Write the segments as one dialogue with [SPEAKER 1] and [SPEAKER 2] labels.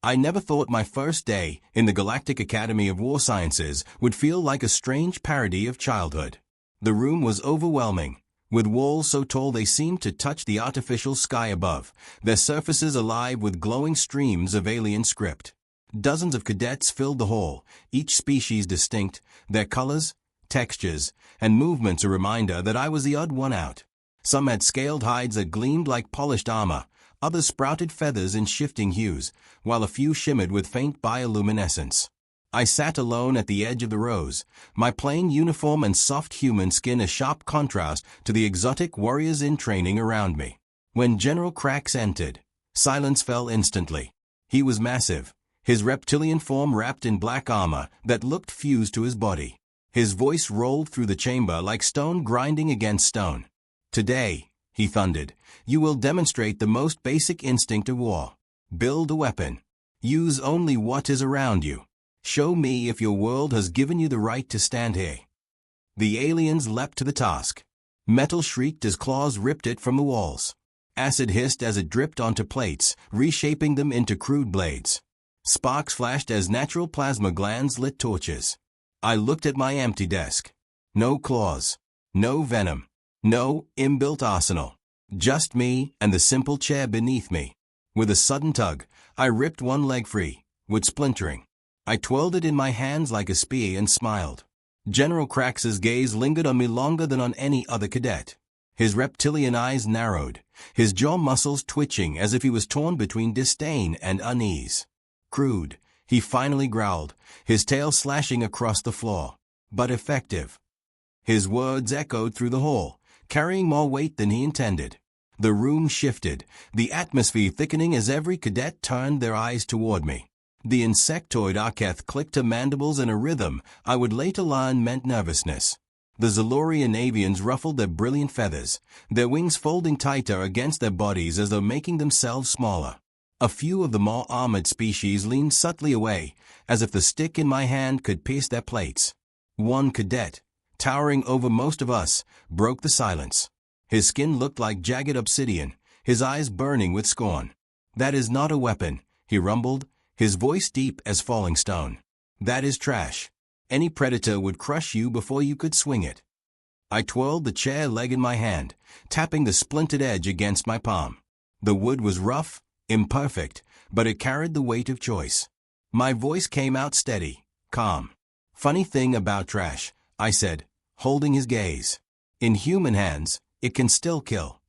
[SPEAKER 1] I never thought my first day in the Galactic Academy of War Sciences would feel like a strange parody of childhood. The room was overwhelming, with walls so tall they seemed to touch the artificial sky above, their surfaces alive with glowing streams of alien script. Dozens of cadets filled the hall, each species distinct, their colors, textures, and movements a reminder that I was the odd one out. Some had scaled hides that gleamed like polished armor, others sprouted feathers in shifting hues, while a few shimmered with faint bioluminescence. I sat alone at the edge of the rows, my plain uniform and soft human skin a sharp contrast to the exotic warriors in training around me. When General Krax entered, silence fell instantly. He was massive, his reptilian form wrapped in black armor that looked fused to his body. His voice rolled through the chamber like stone grinding against stone. "Today," he thundered, "you will demonstrate the most basic instinct of war. Build a weapon. Use only what is around you. Show me if your world has given you the right to stand here." The aliens leapt to the task. Metal shrieked as claws ripped it from the walls. Acid hissed as it dripped onto plates, reshaping them into crude blades. Sparks flashed as natural plasma glands lit torches. I looked at my empty desk. No claws. No venom. No inbuilt arsenal. Just me and the simple chair beneath me. With a sudden tug, I ripped one leg free, with splintering. I twirled it in my hands like a spear and smiled. General Krax's gaze lingered on me longer than on any other cadet. His reptilian eyes narrowed, his jaw muscles twitching as if he was torn between disdain and unease. "Crude," he finally growled, his tail slashing across the floor. "But effective." His words echoed through the hall, carrying more weight than he intended. The room shifted, the atmosphere thickening as every cadet turned their eyes toward me. The insectoid Arketh clicked her mandibles in a rhythm I would later learn meant nervousness. The Zalorian avians ruffled their brilliant feathers, their wings folding tighter against their bodies as though making themselves smaller. A few of the more armored species leaned subtly away, as if the stick in my hand could pierce their plates. One cadet, towering over most of us, broke the silence. His skin looked like jagged obsidian, his eyes burning with scorn. "That is not a weapon," he rumbled, his voice deep as falling stone. "That is trash. Any predator would crush you before you could swing it." I twirled the chair leg in my hand, tapping the splintered edge against my palm. The wood was rough, imperfect, but it carried the weight of choice. My voice came out steady, calm. "Funny thing about trash," I said, holding his gaze. "In human hands, it can still kill."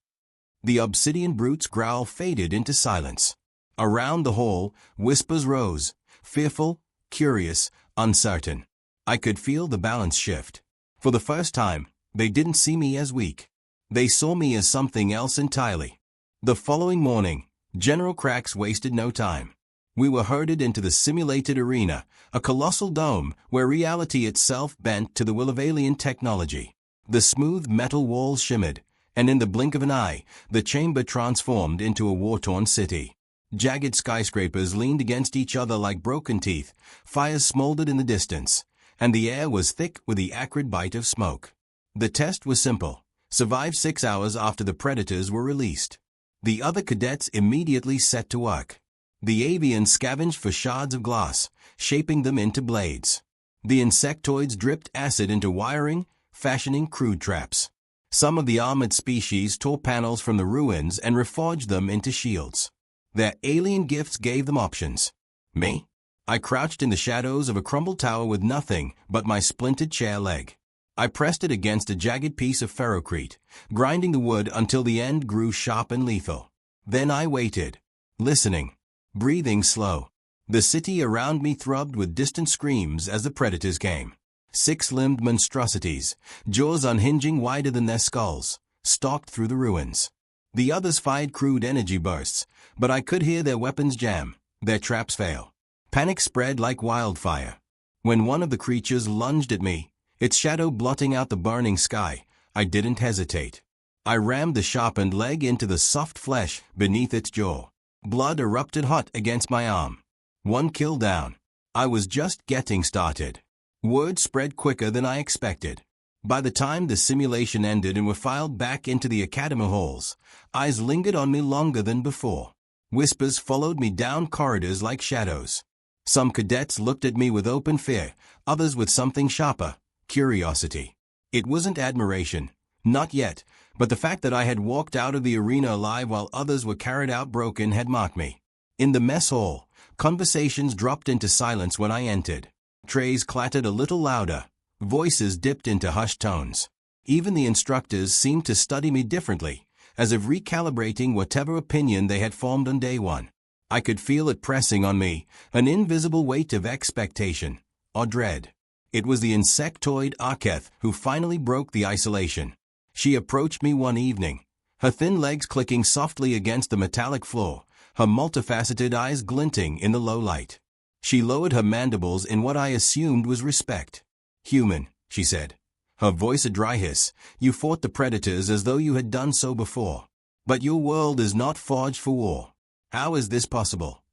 [SPEAKER 1] The obsidian brute's growl faded into silence. Around the hall, whispers rose, fearful, curious, uncertain. I could feel the balance shift. For the first time, they didn't see me as weak. They saw me as something else entirely. The following morning, General Krax wasted no time. We were herded into the simulated arena, a colossal dome where reality itself bent to the will of alien technology. The smooth metal walls shimmered, and in the blink of an eye, the chamber transformed into a war-torn city. Jagged skyscrapers leaned against each other like broken teeth, fires smoldered in the distance, and the air was thick with the acrid bite of smoke. The test was simple: survive 6 hours after the predators were released. The other cadets immediately set to work. The avians scavenged for shards of glass, shaping them into blades. The insectoids dripped acid into wiring, fashioning crude traps. Some of the armored species tore panels from the ruins and reforged them into shields. Their alien gifts gave them options. Me? I crouched in the shadows of a crumbled tower with nothing but my splintered chair leg. I pressed it against a jagged piece of ferrocrete, grinding the wood until the end grew sharp and lethal. Then I waited, listening, breathing slow. The city around me throbbed with distant screams as the predators came. 6-limbed monstrosities, jaws unhinging wider than their skulls, stalked through the ruins. The others fired crude energy bursts, but I could hear their weapons jam, their traps fail. Panic spread like wildfire. When one of the creatures lunged at me, its shadow blotting out the burning sky, I didn't hesitate. I rammed the sharpened leg into the soft flesh beneath its jaw. Blood erupted hot against my arm. One kill down. I was just getting started. Word spread quicker than I expected. By the time the simulation ended and were filed back into the academy halls, eyes lingered on me longer than before. Whispers followed me down corridors like shadows. Some cadets looked at me with open fear, others with something sharper, curiosity. It wasn't admiration, not yet, but the fact that I had walked out of the arena alive while others were carried out broken had marked me. In the mess hall, conversations dropped into silence when I entered. Trays clattered a little louder, voices dipped into hushed tones. Even the instructors seemed to study me differently, as if recalibrating whatever opinion they had formed on day one. I could feel it pressing on me, an invisible weight of expectation, or dread. It was the insectoid Aketh who finally broke the isolation. She approached me one evening, her thin legs clicking softly against the metallic floor, her multifaceted eyes glinting in the low light. She lowered her mandibles in what I assumed was respect. "Human," she said, her voice a dry hiss, "you fought the predators as though you had done so before. But your world is not forged for war. How is this possible?"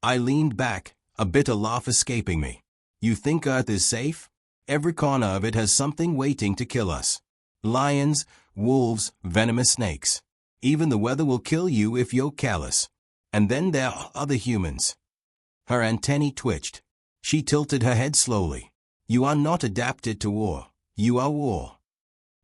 [SPEAKER 1] I leaned back, a bitter laugh escaping me. "You think Earth is safe? Every corner of it has something waiting to kill us. Lions, wolves, venomous snakes. Even the weather will kill you if you're careless. And then there are other humans." Her antennae twitched. She tilted her head slowly. "You are not adapted to war. You are war."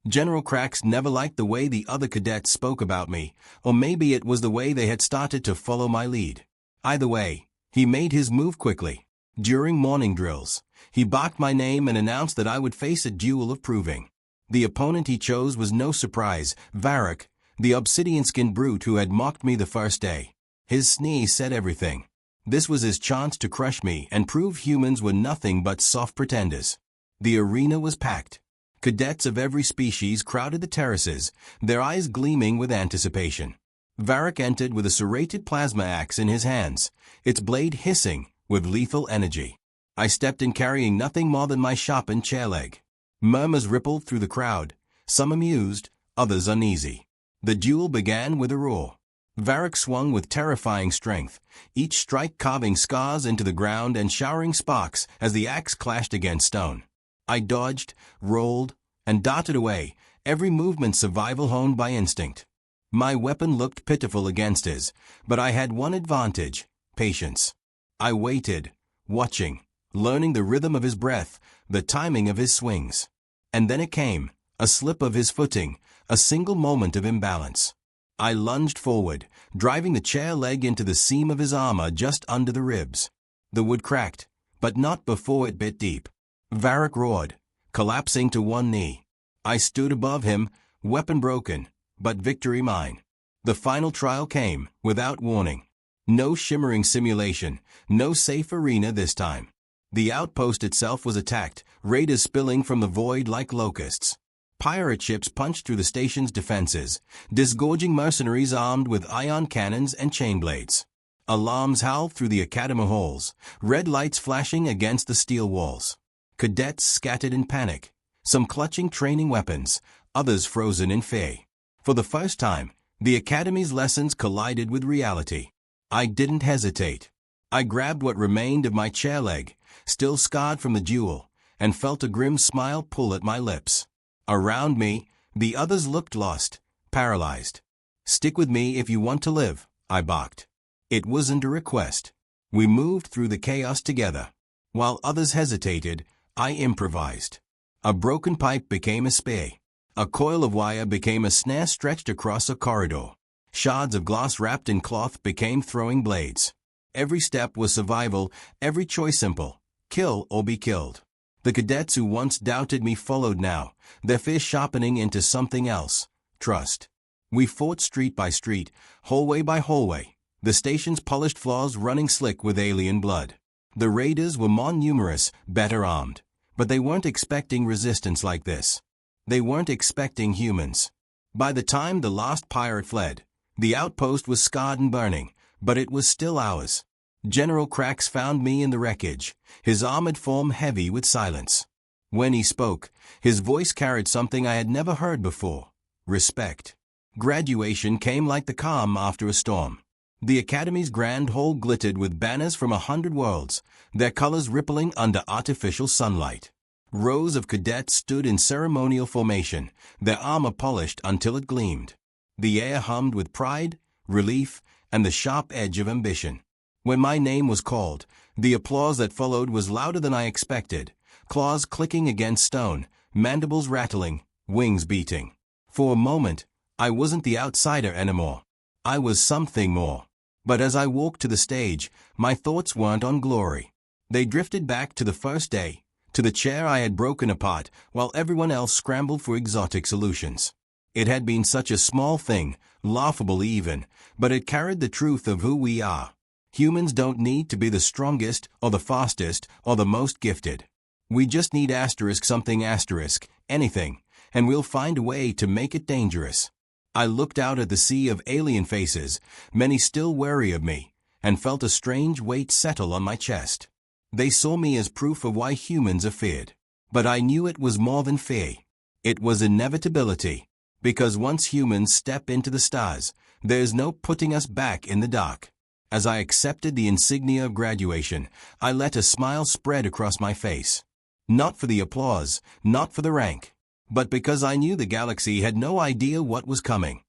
[SPEAKER 1] General Krax never liked the way the other cadets spoke about me, or maybe it was the way they had started to follow my lead. Either way, he made his move quickly. During morning drills, he barked my name and announced that I would face a duel of proving. The opponent he chose was no surprise, Varric, the obsidian-skinned brute who had mocked me the first day. His sneeze said everything. This was his chance to crush me and prove humans were nothing but soft pretenders. The arena was packed. Cadets of every species crowded the terraces, their eyes gleaming with anticipation. Varric entered with a serrated plasma axe in his hands, its blade hissing with lethal energy. I stepped in carrying nothing more than my sharpened chair leg. Murmurs rippled through the crowd, some amused, others uneasy. The duel began with a roar. Varric swung with terrifying strength, each strike carving scars into the ground and showering sparks as the axe clashed against stone. I dodged, rolled, and darted away, every movement survival honed by instinct. My weapon looked pitiful against his, but I had one advantage: patience. I waited, watching, learning the rhythm of his breath, the timing of his swings. And then it came, a slip of his footing, a single moment of imbalance. I lunged forward, driving the chair leg into the seam of his armor just under the ribs. The wood cracked, but not before it bit deep. Varric roared, collapsing to one knee. I stood above him, weapon broken, but victory mine. The final trial came, without warning. No shimmering simulation, no safe arena this time. The outpost itself was attacked, raiders spilling from the void like locusts. Pirate ships punched through the station's defenses, disgorging mercenaries armed with ion cannons and chain blades. Alarms howled through the academy halls, red lights flashing against the steel walls. Cadets scattered in panic, some clutching training weapons, others frozen in fear. For the first time, the academy's lessons collided with reality. I didn't hesitate. I grabbed what remained of my chair leg, still scarred from the duel, and felt a grim smile pull at my lips. Around me, the others looked lost, paralyzed. "Stick with me if you want to live," I barked. It wasn't a request. We moved through the chaos together. While others hesitated, I improvised. A broken pipe became a spear. A coil of wire became a snare stretched across a corridor. Shards of glass wrapped in cloth became throwing blades. Every step was survival, every choice simple: kill or be killed. The cadets who once doubted me followed now, their fear sharpening into something else: trust. We fought street by street, hallway by hallway, the station's polished floors running slick with alien blood. The raiders were more numerous, better armed, but they weren't expecting resistance like this. They weren't expecting humans. By the time the last pirate fled, the outpost was scarred and burning, but it was still ours. General Krax found me in the wreckage, his armored form heavy with silence. When he spoke, his voice carried something I had never heard before: respect. Graduation came like the calm after a storm. The Academy's grand hall glittered with banners from 100 worlds, their colors rippling under artificial sunlight. Rows of cadets stood in ceremonial formation, their armor polished until it gleamed. The air hummed with pride, relief, and the sharp edge of ambition. When my name was called, the applause that followed was louder than I expected, claws clicking against stone, mandibles rattling, wings beating. For a moment, I wasn't the outsider anymore. I was something more. But as I walked to the stage, my thoughts weren't on glory. They drifted back to the first day, to the chair I had broken apart while everyone else scrambled for exotic solutions. It had been such a small thing, laughable even, but it carried the truth of who we are. Humans don't need to be the strongest or the fastest or the most gifted. We just need something anything, and we'll find a way to make it dangerous. I looked out at the sea of alien faces, many still wary of me, and felt a strange weight settle on my chest. They saw me as proof of why humans are feared. But I knew it was more than fear. It was inevitability. Because once humans step into the stars, there's no putting us back in the dark. As I accepted the insignia of graduation, I let a smile spread across my face. Not for the applause, not for the rank, but because I knew the galaxy had no idea what was coming.